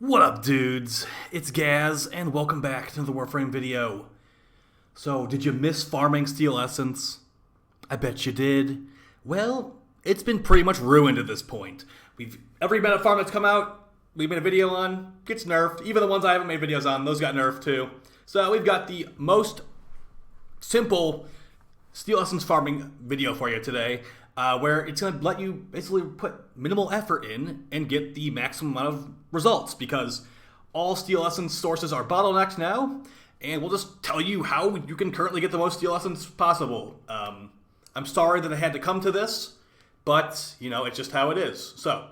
What up, dudes? It's Gaz, and welcome back to the WARFRAME video. So, did you miss farming steel essence? I bet you did. Well, it's been pretty much ruined at this point. Every meta farm that's come out, we've made a video on, gets nerfed. Even the ones I haven't made videos on, those got nerfed too. So we've got the most simple steel essence farming video for you today, where it's going to let you basically put minimal effort in and get the maximum amount of results, because all steel essence sources are bottlenecked now, and we'll just tell you how you can currently get the most steel essence possible. I'm sorry that I had to come to this, but, you know, it's just how it is. So,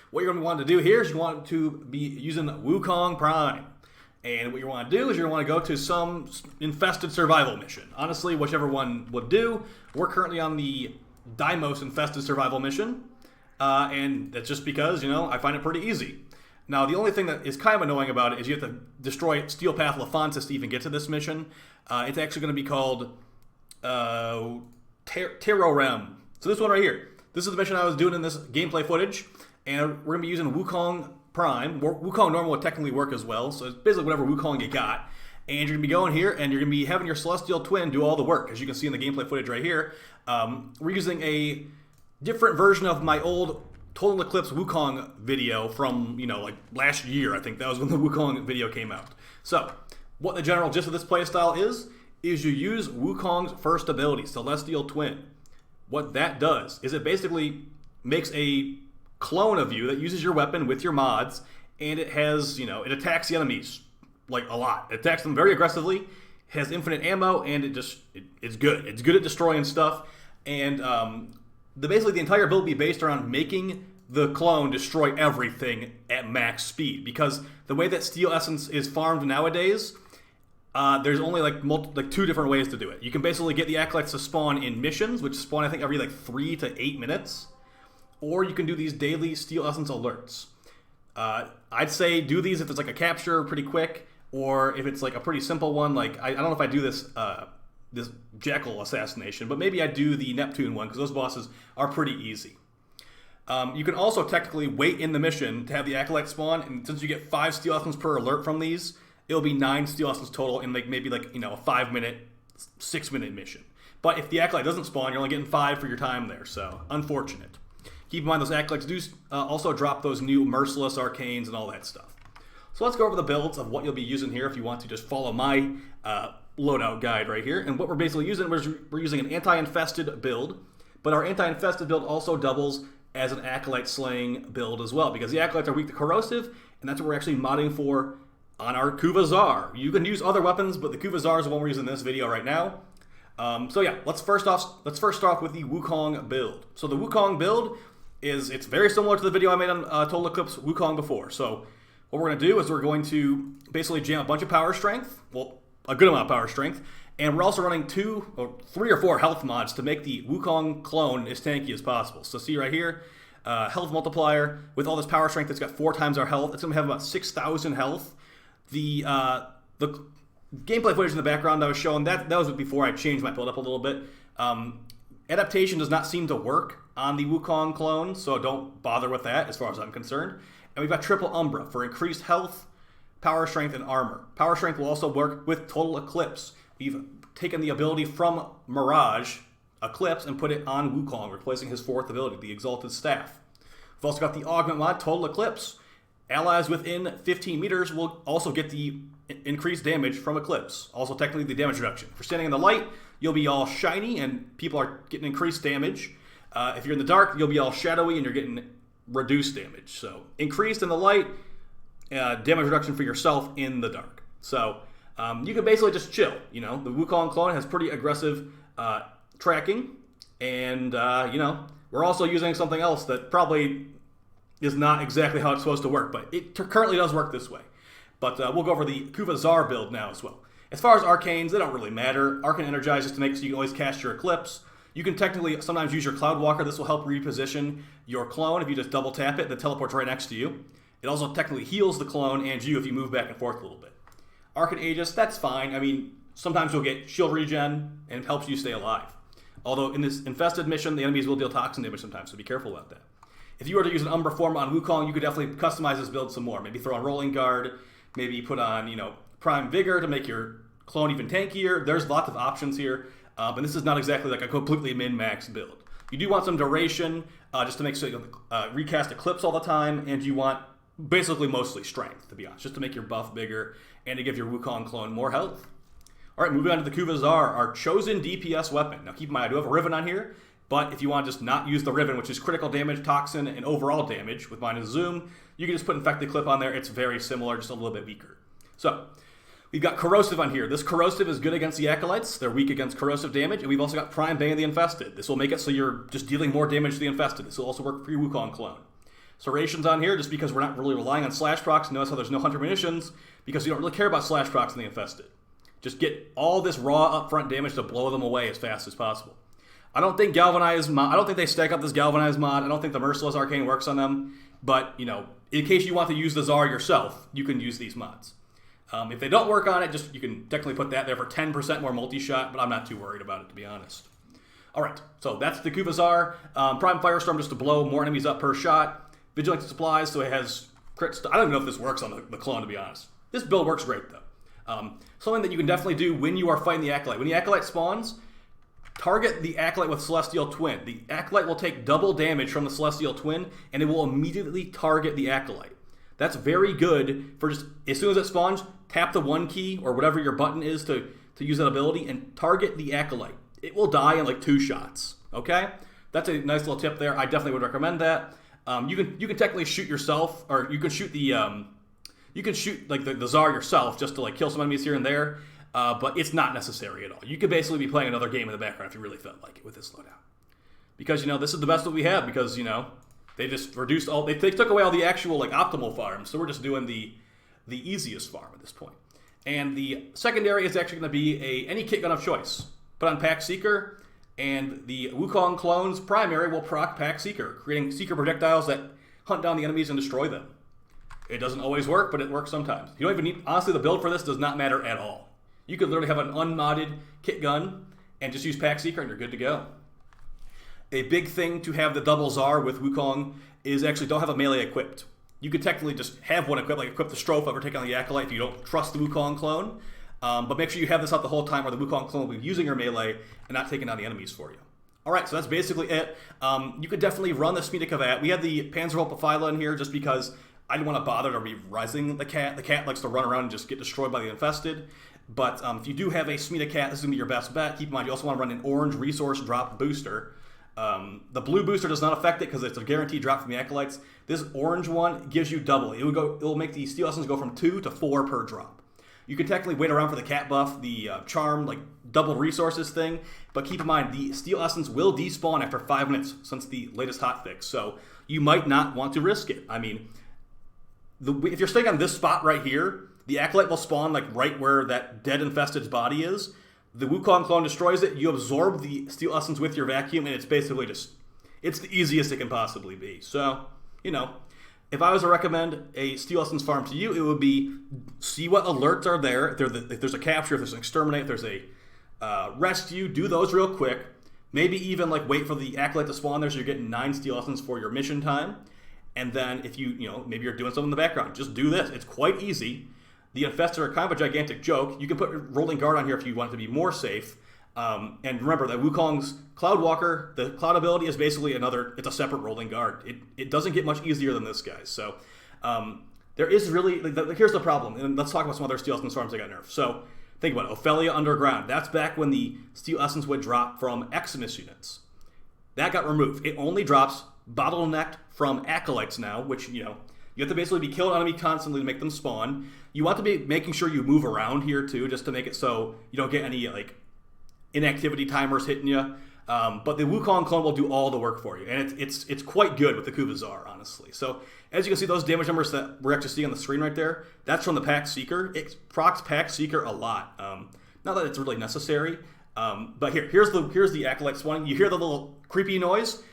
what you're going to want to do here is you want to be using Wukong Prime. And what you want to do is you want to go to some infested survival mission. Honestly, whichever one would do. We're currently on the Deimos infested survival mission, and that's just because, you know, I find it pretty easy. Now, the only thing that is kind of annoying about it is you have to destroy Steel Path Lafontis to even get to this mission. It's actually going to be called Terrorem. So this one right here. This is the mission I was doing in this gameplay footage, and we're going to be using Wukong Prime. Wukong Normal would technically work as well, so it's basically whatever Wukong you got. And you're going to be going here, and you're going to be having your Celestial Twin do all the work, as you can see in the gameplay footage right here. We're using a different version of my old Total Eclipse Wukong video from, you know, like last year. I think that was when the Wukong video came out. So, what the general gist of this playstyle is you use Wukong's first ability, Celestial Twin. What that does is it basically makes a clone of you that uses your weapon with your mods, and it has, you know, it attacks the enemies like a lot. It attacks them very aggressively, has infinite ammo, and it's good. It's good at destroying stuff, and basically the entire build will be based around making the clone destroy everything at max speed, because the way that steel essence is farmed nowadays, there's only like two different ways to do it. You can basically get the acolytes to spawn in missions, which spawn I think every like 3 to 8 minutes, or you can do these daily steel essence alerts. I'd say do these if it's like a capture pretty quick, or if it's like a pretty simple one. Like I don't know if I do this this Jackal assassination, but maybe I do the Neptune one, because those bosses are pretty easy. You can also technically wait in the mission to have the acolyte spawn, and since you get 5 steel essence per alert from these, it'll be 9 steel essence total in like maybe like, you know, a 5-minute, 6-minute mission. But if the acolyte doesn't spawn, you're only getting 5 for your time there, so unfortunate. Keep in mind those acolytes do also drop those new merciless arcanes and all that stuff. So let's go over the builds of what you'll be using here if you want to just follow my loadout guide right here. And what we're basically using, we're using an anti-infested build, but our anti-infested build also doubles as an acolyte slaying build as well, because the acolytes are weak to corrosive, and that's what we're actually modding for on our Kuva Zarr. You can use other weapons, but the Kuva Zarr is the one we're using in this video right now. So yeah, let's first start with the Wukong build. So the Wukong build it's very similar to the video I made on Total Eclipse Wukong before. So what we're going to do is we're going to basically jam a bunch of power strength, well, a good amount of power strength, and we're also running 3 or 4 health mods to make the Wukong clone as tanky as possible. So see right here, health multiplier with all this power strength. It's got 4 times our health. It's going to have about 6,000 health. The gameplay footage in the background I was showing, that was before I changed my build up a little bit. Adaptation does not seem to work on the Wukong clone, so don't bother with that as far as I'm concerned. And we've got Triple Umbra for increased health, power strength, and armor. Power strength will also work with Total Eclipse. We've taken the ability from Mirage, Eclipse, and put it on Wukong, replacing his 4th ability, the Exalted Staff. We've also got the Augment mod, Total Eclipse. Allies within 15 meters will also get the increased damage from Eclipse. Also technically the damage reduction. For standing in the light, you'll be all shiny and people are getting increased damage. If you're in the dark, you'll be all shadowy and you're getting reduced damage. So increased in the light, damage reduction for yourself in the dark. So you can basically just chill. You know, the Wukong clone has pretty aggressive tracking, and you know, we're also using something else that probably is not exactly how it's supposed to work, but it currently does work this way. But we'll go over the Kuva Zarr build now as well. As far as arcanes, they don't really matter. Arcane Energize is to make so you can always cast your Eclipse. You can technically sometimes use your Cloud Walker. This will help reposition your clone if you just double tap it. It teleports right next to you. It also technically heals the clone and you if you move back and forth a little bit. Arcane Aegis, that's fine. I mean, sometimes you'll get shield regen and it helps you stay alive. Although in this infested mission, the enemies will deal toxin damage sometimes, so be careful about that. If you were to use an Umbra form on Wukong, you could definitely customize this build some more. Maybe throw on Rolling Guard, maybe put on, Prime Vigor to make your clone even tankier. There's lots of options here, but this is not exactly like a completely min-max build. You do want some duration, just to make sure you recast Eclipse all the time, and you want basically mostly strength, to be honest, just to make your buff bigger and to give your Wukong clone more health. All right, moving on to the Kuva Zarr, our chosen DPS weapon. Now keep in mind, I do have a Riven on here, but if you want to just not use the Riven, which is critical damage, toxin, and overall damage with mine is Zoom, you can just put Infected Clip on there. It's very similar, just a little bit weaker. So, we've got Corrosive on here. This Corrosive is good against the Acolytes. They're weak against corrosive damage. And we've also got Prime Bane of the Infested. This will make it so you're just dealing more damage to the Infested. This will also work for your Wukong clone. Serration's on here just because we're not really relying on slash procs. Notice how there's no Hunter Munitions because you don't really care about slash procs in the Infested. Just get all this raw upfront damage to blow them away as fast as possible. I don't think I don't think they stack up this Galvanize mod. I don't think the Merciless Arcane works on them. But, in case you want to use the Zarr yourself, you can use these mods. If they don't work on it, you can technically put that there for 10% more multi-shot, but I'm not too worried about it, to be honest. All right, so that's the Kuva Zarr. Prime Firestorm just to blow more enemies up per shot. Vigilant Supplies, so it has crits. I don't even know if this works on the clone, to be honest. This build works great, though. Something that you can definitely do when you are fighting the Acolyte. When the Acolyte spawns, target the Acolyte with Celestial Twin. The Acolyte will take double damage from the Celestial Twin, and it will immediately target the Acolyte. That's very good for just, as soon as it spawns, tap the 1 key, or whatever your button is to use that ability, and target the Acolyte. It will die in like 2 shots, okay? That's a nice little tip there. I definitely would recommend that. You can technically shoot yourself, or you can shoot the Zarr yourself just to like kill some enemies here and there. But it's not necessary at all. You could basically be playing another game in the background if you really felt like it with this loadout. Because, this is the best that we have because, they just reduced all, they took away all the actual like optimal farms. So we're just doing the easiest farm at this point. And the secondary is actually going to be any kit gun of choice. Put on Pack Seeker, and the Wukong clone's primary will proc Pack Seeker, creating Seeker projectiles that hunt down the enemies and destroy them. It doesn't always work, but it works sometimes. You don't even need, honestly, the build for this does not matter at all. You could literally have an unmodded kit gun and just use Pack Seeker and you're good to go. A big thing to have the double Zarr with Wukong is actually don't have a melee equipped. You could technically just have one equipped, like equip the Strophe or take on the Acolyte if you don't trust the Wukong clone. But make sure you have this out the whole time where the Wukong clone will be using your melee and not taking down the enemies for you. Alright, so that's basically it. You could definitely run the Smita Kavat. We had the Panzerhulpaphyla in here just because I didn't want to bother to re-rising the cat. The cat likes to run around and just get destroyed by the Infested. But if you do have a Smita Cat, this is going to be your best bet. Keep in mind, you also want to run an orange resource drop booster. The blue booster does not affect it because it's a guaranteed drop from the Acolytes. This orange one gives you double. It will make the Steel Essence go from 2 to 4 per drop. You can technically wait around for the cat buff, the charm, like double resources thing, but keep in mind the Steel Essence will despawn after 5 minutes since the latest hotfix, so you might not want to risk it. I mean, if you're staying on this spot right here, the Acolyte will spawn like right where that dead Infested's body is. The Wukong clone destroys it, you absorb the Steel Essence with your vacuum, and it's basically just, it's the easiest it can possibly be. So, if I was to recommend a Steel Essence farm to you, it would be see what alerts are there. If there's a capture, if there's an exterminate, if there's a rescue, do those real quick. Maybe even like wait for the Acolyte to spawn there so you're getting 9 Steel Essence for your mission time. And then if maybe you're doing something in the background, just do this. It's quite easy. The Infested are kind of a gigantic joke. You can put Rolling Guard on here if you want it to be more safe. And remember that Wukong's Cloudwalker, the Cloud ability is basically it's a separate Rolling Guard. It doesn't get much easier than this, guys. So there is really, here's the problem. And let's talk about some other Steel Essence farms that got nerfed. So think about it. Ophelia Underground. That's back when the Steel Essence would drop from Eximus units. That got removed. It only drops bottlenecked from Acolytes now, which, you have to basically be killing enemy constantly to make them spawn. You want to be making sure you move around here too, just to make it so you don't get any inactivity timers hitting you. But the Wukong clone will do all the work for you, and it's quite good with the Kuva Zarr, honestly. So as you can see, those damage numbers that we're actually seeing on the screen right there, that's from the Pack Seeker. It procs Pack Seeker a lot. Not that it's really necessary, but here's the Acolyte spawning. You hear the little creepy noise.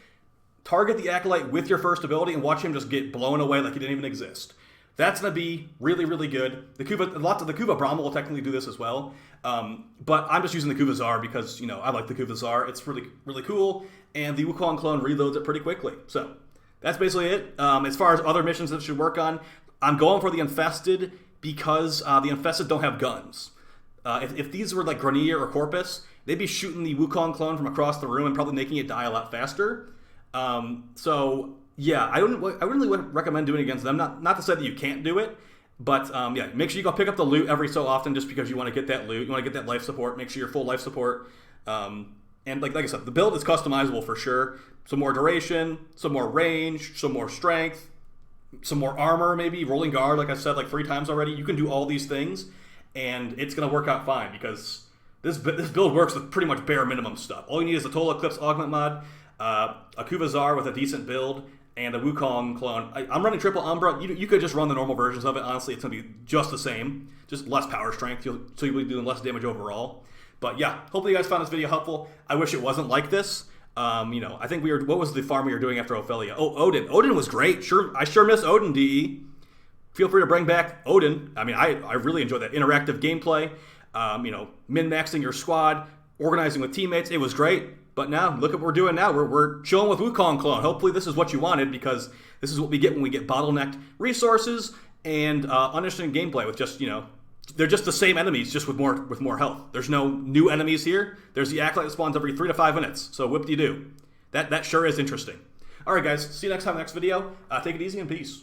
Target the Acolyte with your first ability and watch him just get blown away like he didn't even exist. That's going to be really, really good. Lots of the Kuva Brahma will technically do this as well. But I'm just using the Kuva Zarr because, I like the Kuva Zarr. It's really, really cool. And the Wukong clone reloads it pretty quickly. So That's basically it. As far as other missions that should work on, I'm going for the Infested because the Infested don't have guns. If these were like Grenier or Corpus, they'd be shooting the Wukong clone from across the room and probably making it die a lot faster. So yeah, I really would recommend doing it against them. Not to say that you can't do it, but yeah, make sure you go pick up the loot every so often, just because you want to get that loot, you want to get that life support. Make sure you're full life support. And like I said, the build is customizable for sure. Some more duration, some more range, some more strength, some more armor, maybe rolling guard. Like I said, like 3 times already. You can do all these things, and it's gonna work out fine because this build works with pretty much bare minimum stuff. All you need is a Total Eclipse Augment mod, a Kuva Zarr with a decent build, and a Wukong clone. I'm running triple Umbra. You could just run the normal versions of it. Honestly, it's going to be just the same. Just less power strength, so you'll be doing less damage overall. But yeah, hopefully you guys found this video helpful. I wish it wasn't like this. I think what was the farm we were doing after Ophelia? Oh, Odin. Odin was great. I sure miss Odin, DE. Feel free to bring back Odin. I mean, I really enjoyed that interactive gameplay. Min-maxing your squad, organizing with teammates. It was great. But now, look at what we're doing now. We're chilling with Wukong clone. Hopefully this is what you wanted, because this is what we get when we get bottlenecked resources and uninteresting gameplay with just, they're just the same enemies, just with more health. There's no new enemies here. There's the Acolyte that spawns every 3 to 5 minutes. So whoop-de-doo. That sure is interesting. All right, guys. See you next time in the next video. Take it easy and peace.